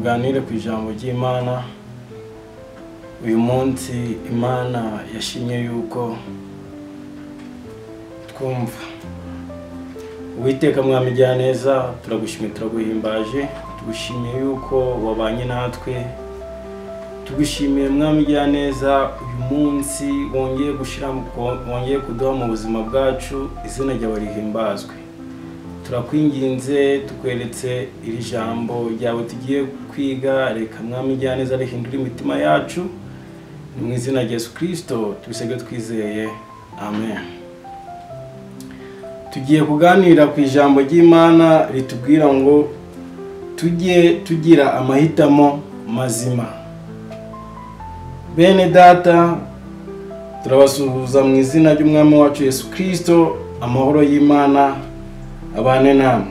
tuganire ku ijambo ry'Imana. Uyu munsi Imana yashimye yuko twumva. Uwiteka mwami neza, turagushimiye turaguhimbaje, tugushimiye yuko wabanye natwe, tugushimiye mwami neza uyu munsi wongeye kuduha mu buzima bwacu, izina ryawe rihimbazwe. Turakwinginze tukweretse iri jambo ryawe tugiye kwiga, reka mwami neza rihindura imitima yacu, mu izina rya Yesu Kristo tubisabye twizeye, amen. Tugiye kuganira ku ijambo ry'Imana ritubwira ngo tujye tugira amahitamo mazima. Bene data, turabasuhuza mu izina ry'umwami wacu Yesu Kristo, amahoro y'Imana abane namwe.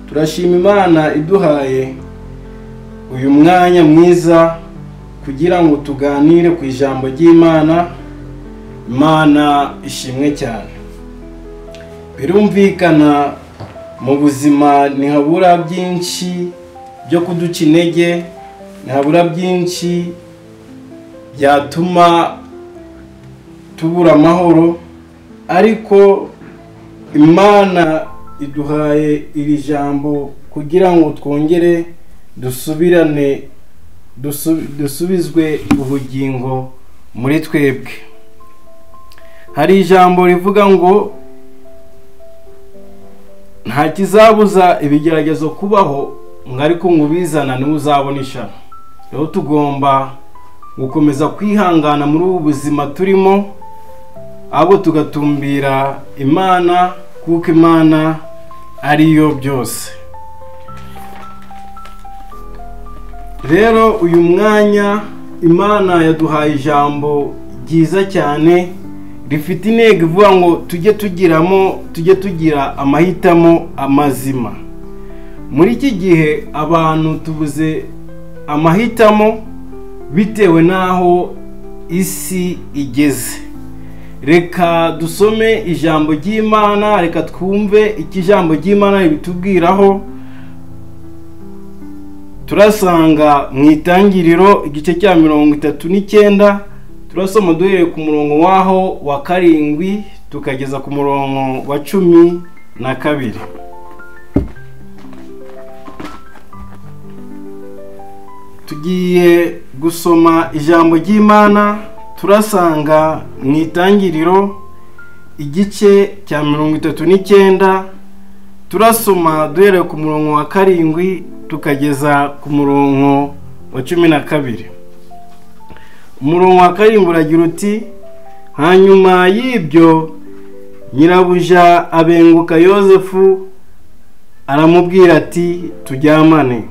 Turashima Imana iduhaye uyu mwanya mwiza kugira ngo tuganire ku ijambo ry'Imana. Imana ishimwe cyane. Birumvikana mu buzima ntihabura byinshi byo kuduca intege, ntihabura byinshi byatuma tubura amahoro, ariko Imana iduhaye iri jambo kugira ngo twongere dusubizwe ubugingo muri twebwe. Hari ijambo rivuga ngo nta kizabuza ibigeragezo kubaho, ariko ngubizana niwe uzabona ishara. Rero tugomba gukomeza kwihangana muri ubu buzima turimo, abo tugatumbira Imana, kuko Imana ariyo byose. Rero uyu mwanya Imana yaduhaye ijambo ryiza cyane rifite intego ivuga ngo tujye tugira amahitamo amazima. Muri iki gihe abantu tubuze amahitamo bitewe n'aho isi igeze. Reka dusome ijambo ry'Imana, reka twumve iki ijambo ry'Imana ribitubwiraho. Turasanga mu Itangiriro igice cya 39, turasoma duhereye ku murongo waho wa 7 tukageza ku murongo wa 12. Tugiye gusoma ijambo ry'Imana. Turasanga mu Itangiriro igice cya 39, turasoma duhereye ku murongo wa 7 tukageza ku murongo wa 12. Umurongo wa 7 uragira uti: hanyuma y'ibyo nyirabuja abenguka Yozefu, aramubwira ati tujyamane.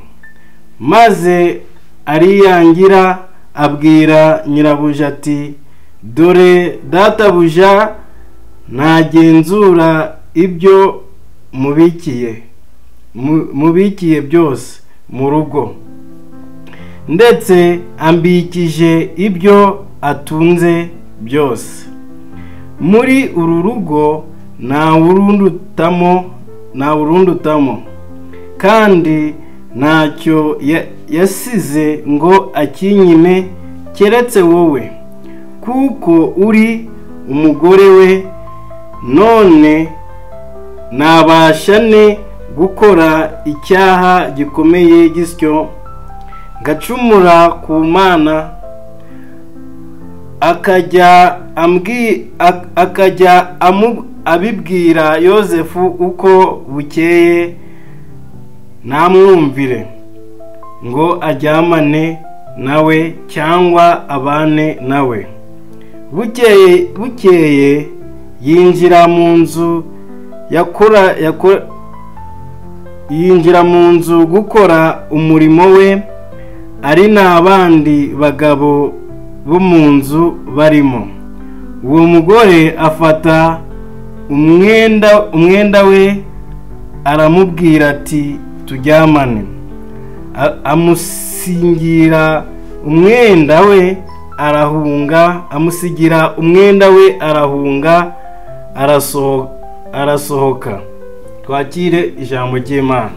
Maze ariyangira abwira nyirabuja ati dore databuja ntagenzura ibyo mubikiye byose mu rugo, ndetse ambikije ibyo atunze byose. Muri uru rugo nta urundutamo, kandi ntacyo yasize ngo akinyime keretse wowe, kuko uri umugore we. None nabashane gukora icyaha gikomeye gisyo ngacumura ku Mana, akajya abibwira Yozefu uko bukeye, ntamwumvire ngo ajyamane nawe cyangwa abane nawe. Bukeye yinjira mu nzu gukora umurimo we, ari n'abandi bagabo bo mu nzu barimo. Uwo mugore afata umwenda we, aramubwira ati tujyamane. Amusigira umwenda we arahunga, arasohoka. Twakire ijambo ry'Imana.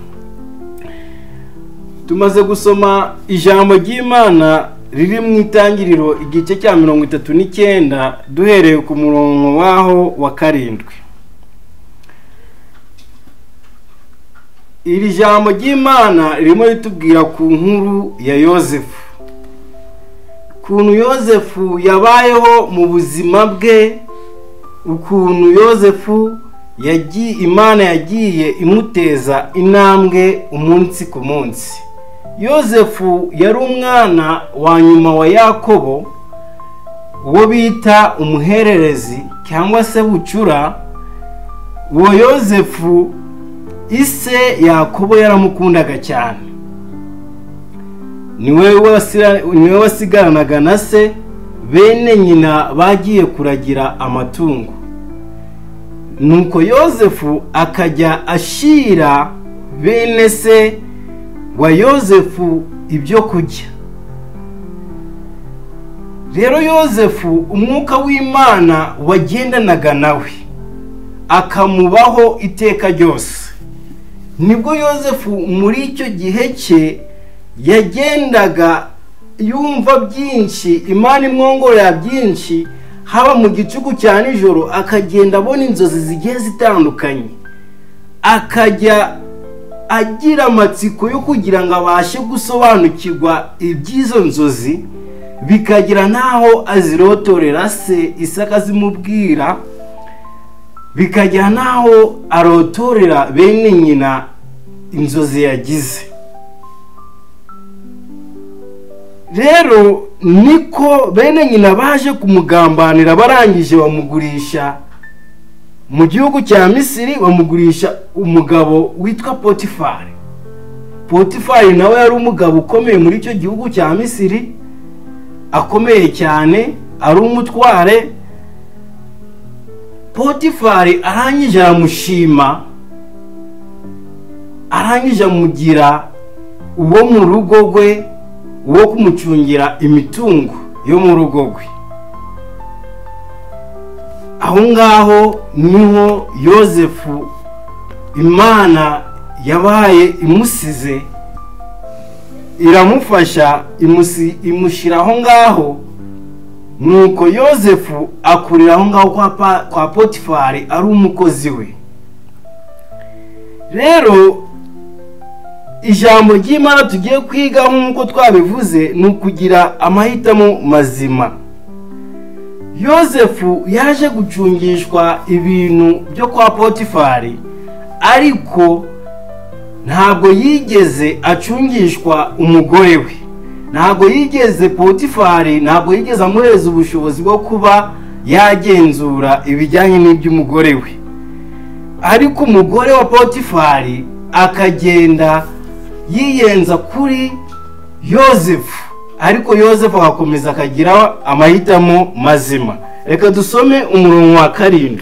tumaze gusoma ijambo ry'Imana riri mu Itangiriro igice cya 39 duhereye ku murongo waho wa 7. Iri jambo ry'Imana ririmo ritubwira ku nkuru ya Yozefu, ukuntu Yozefu yabayeho mu buzima bwe, ukuntu Yozefu Imana yagiye imuteza intambwe umunsi ku munsi. Yozefu yari umwana wa nyuma wa Yakobo, uwo bita umuhererezi cyangwa se bucura. Uwo Yozefu ise Yakobo yaramukundaga cyane, niwe wasigaranaga na se. Bene nyina bagiye kuragira amatungo, nuko Yozefu akajya ashira bene se wa Yozefu ibyo kurya. Rero Yozefu umwuka w'Imana wagendanaga nawe, akamubaho iteka ryose. Nibwo Yozefu muri icyo gihe cye yagendaga yumva byinshi, Imana imwongorera byinshi, haba mu gicuku cya nijoro akagenda abona inzozi zigiye zitandukanye, akajya agira amatsiko yo kugira ngo abashe gusobanukirwa iby'izo nzozi, bikagira naho azirotorera se Isaka zimubwira, bikagira naho arotorera bene nyina inzozi yagize. Rero niko bene nyina baje kumugambanira, barangije bamugurisha mu gihugu cya Misiri, bamugurisha umugabo witwa Potifari. Potifari nawe yari umugabo ukomeye muri icyo gihugu cya Misiri, akomeye cyane, ari umutware. Potifari arangije aramushima, arangije amugira uwo mu rugo rwe, uwo kumucungira imitungo yo mu rugo rwe. Aho ngaho niho Yozefu Imana yabaye imusize, iramufasha, imushyira aho ngaho. Nuko Yozefu akurira aho ngaho kwa Potifari ari umukozi we. Rero ijambo ry'Imana tugiye kwiga nk'uko twabivuze ni ukugira amahitamo mazima. Yozefu yaje gucungishwa ibintu byo kwa Potifari, ariko ntabwo yigeze acungishwa umugore we. Ntabwo yigeze Potifari, ntabwo yigeze amuhereza ubushobozi bwo kuba yagenzura ibijyanye n'iby'umugore we. Ariko umugore wa Potifari akagenda yiyenza kuri Yozefu, ariko Yozefu agakomeza akagira amahitamo mazima. Reka dusome umurongo wa 7.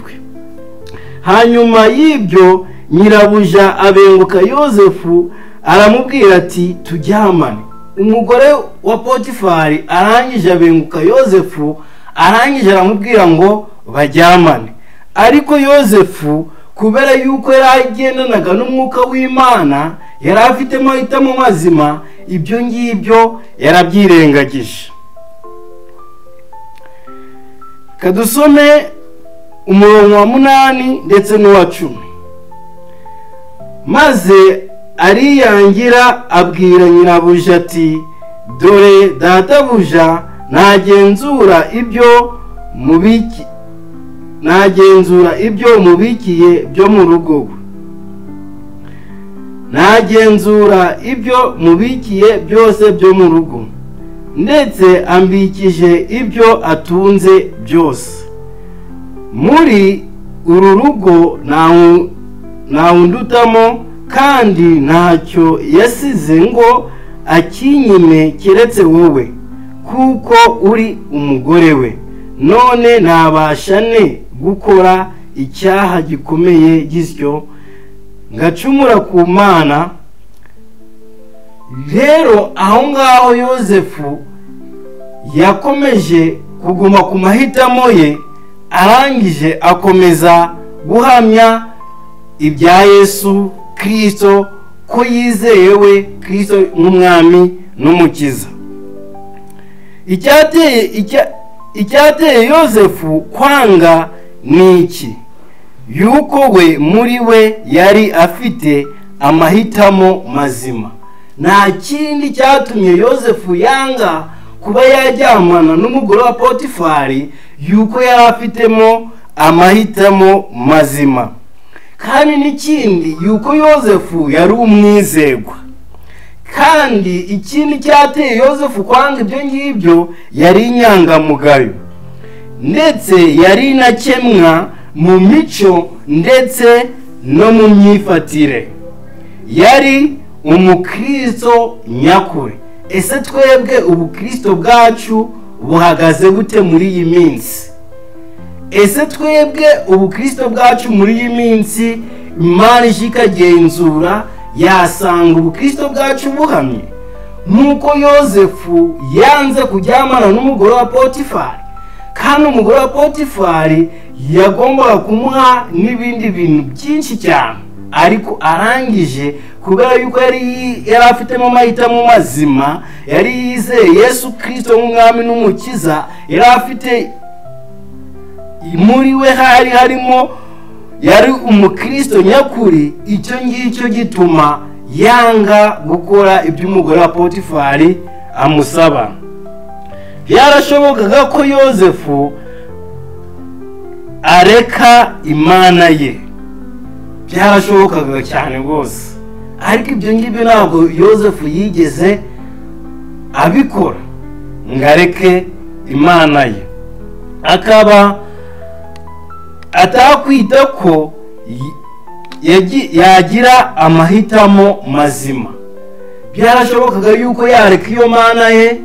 Hanyuma y'ibyo nyirabuja abenguka Yozefu, aramubwira ati turyamane. Umugore wa Potifari arangije abenguka Yozefu, arangije aramubwira ngo bajyamane. Ariko Yozefu kubera yuko yari agendanaga n'umwuka w'Imana, yari afite amahitamo mazima, ibyo ngibyo yarabyirengagije. Kadusome umurongo wa 8 ndetse n'uwa 10. Maze ariyangira abwira nyirabuja ati dore databuja nagenzura ibyo mubikiye byo mu rugo, nagenzura ibyo mubikiye byose byo mu rugo, ndetse ambikije ibyo atunze byose. Muri uru rugo ntawundutamo, kandi ntacyo yasize ngo akinyime keretse wowe, kuko uri umugore we. None nabasha ne gukora icyaha gikomeye gityo ngacumura ku Mana? Rero aho ngaho Yozefu yakomeje kuguma ku mahitamo ye, arangije akomeza guhamya ibya Yesu Kristo ko yizeye we Kristo nk'umwami n'umukiza. Icyateye Yosefu kwanga ni iki? Yuko we muri we yari afite amahitamo mazima. Nta kindi cyatumye Yosefu yanga kuba yajyamana n'umugore wa Potifari, yuko yari afitemo amahitamo mazima. Kandi n'ikindi, yuko Yosefu yari umwizerwa. Kandi ikindi cyateye Yosefu kwanga ibyo ngibyo, yari inyangamugayo, ndetse yari inakemwa mu mico ndetse no mu myifatire. Yari umukristo nyakuri. Ese twebwe ubukristo bwacu buhagaze gute muri iyi minsi? Ese twebwe ubukristo bwacu muri iyi minsi, Imana ikagenzura yasanga ubukristo bwacu buhamye? Nuko Yosefu yanze kujyamana n'umugore wa Potifari, kandi umugore wa Potifari yagombaga kumuha n'ibindi bintu byinshi cyane, ariko arangije kubera yuko yari afitemo amahitamo mazima, yari yizeye Yesu Kristo nk'umwami n'umukiza, yari afite muri we harimo, yari umukristo nyakuri. Icyo ngicyo gituma yanga gukora ibyo umugore wa Potifari amusaba. Byarashobokaga ko Yosefu areka Imana ye, byarashobokaga cyane rwose, ariko ibyo ngibyo ntabwo Yosefu yigeze abikora ngo areke Imana ye. Akaba atakwita ko yagira amahitamo mazima. Byarashobokaga yuko yareka iyo Mana ye,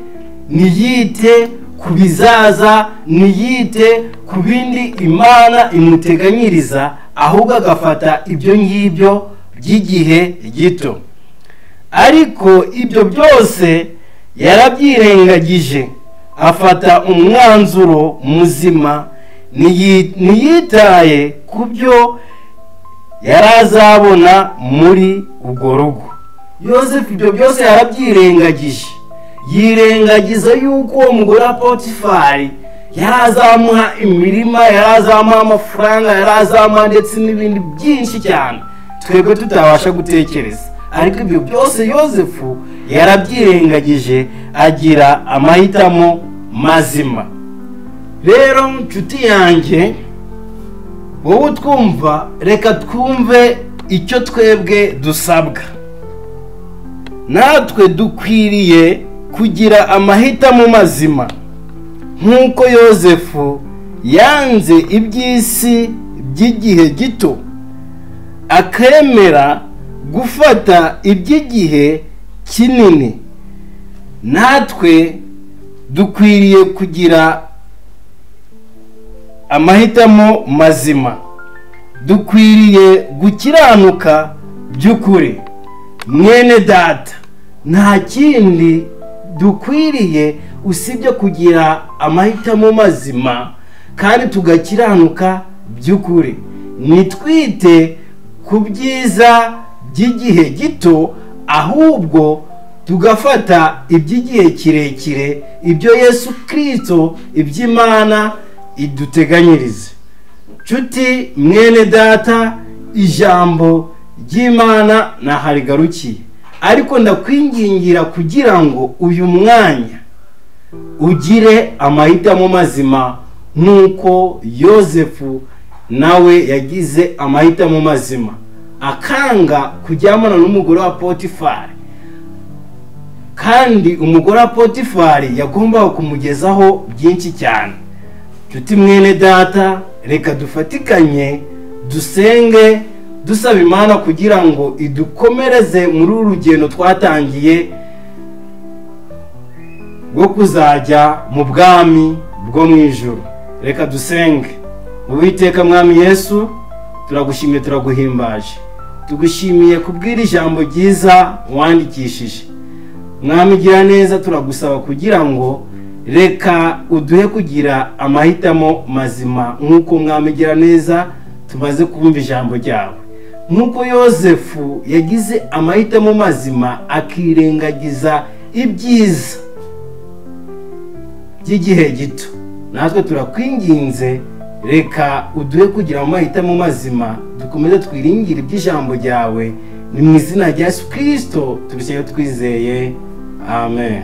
niyite ku bizaza, niyite ku bindi Imana imuteganyiriza, ahubwo agafata ibyo ngibyo by'igihe gito. Ariko ibyo byose yarabyirengagije, afata umwanzuro muzima, ntiyitaye ku byo yari azabona muri urwo rugo. Yosefu ibyo byose yarabyirengagije, yirengagiza yuko uwo mugore wa Potifari yari azamuha imirima, yari azamuha amafaranga, yari azamuha ndetse n'ibindi byinshi cyane twebwe tutabasha gutekereza. Ariko ibyo byose Yosefu yarabyirengagije, agira amahitamo mazima. Rero nshuti yanjye, wowe twumva, reka twumve icyo twebwe dusabwa. Natwe dukwiriye kugira amahitamo mazima, nk'uko Yosefu yanze iby'isi by'igihe gito, akemera gufata iby'igihe kinini. Natwe dukwiriye kugira amahitamo mazima, dukwiriye gukiranuka by'ukuri. Mwene data, nta kindi dukwiriye usibye kugira amahitamo mazima kandi tugakiranuka by'ukuri. Nitwite ku byiza by'igihe gito, ahubwo tugafata iby'igihe kirekire, ibyo Yesu Kristo, iby'Imana iduteganyirize. Nshuti mwene data, ijambo ry'Imana naharigarukiye, ariko ndakwingingira kugira ngo uyu mwanya ugire amahitamo mazima, nk'uko Yosefu nawe yagize amahitamo mazima, akanga kujyamana n'umugore wa Potifari. Kandi umugore wa Potifari yagombaga kumugezaho byinshi cyane. Nshuti mwene data, reka dufatikanye dusenge, dusaba Imana kugira ngo idukomereze muri uru rugendo twatangiye rwo kuzajya mu bwami bwo mu ijuru. Reka dusenge. Uwiteka Mwami Yesu, turagushimiye, turaguhimbaje, tugushimiye kubwira ijambo ryiza wandikishije. Mwami gira neza, turagusaba kugira ngo reka uduhe kugira amahitamo mazima, nk'uko Mwami gira neza tumaze kumva ijambo ryawe. nk'uko Yosefu yagize amahitamo mazima akirengagiza ibyiza by'igihe gito, natwe turakwinginze reka uduhe kugira amahitamo mazima, dukomeze twiringire iby'ijambo ryawe. Ni mu izina rya Yesu Kristo tubisabye twizeye, amen.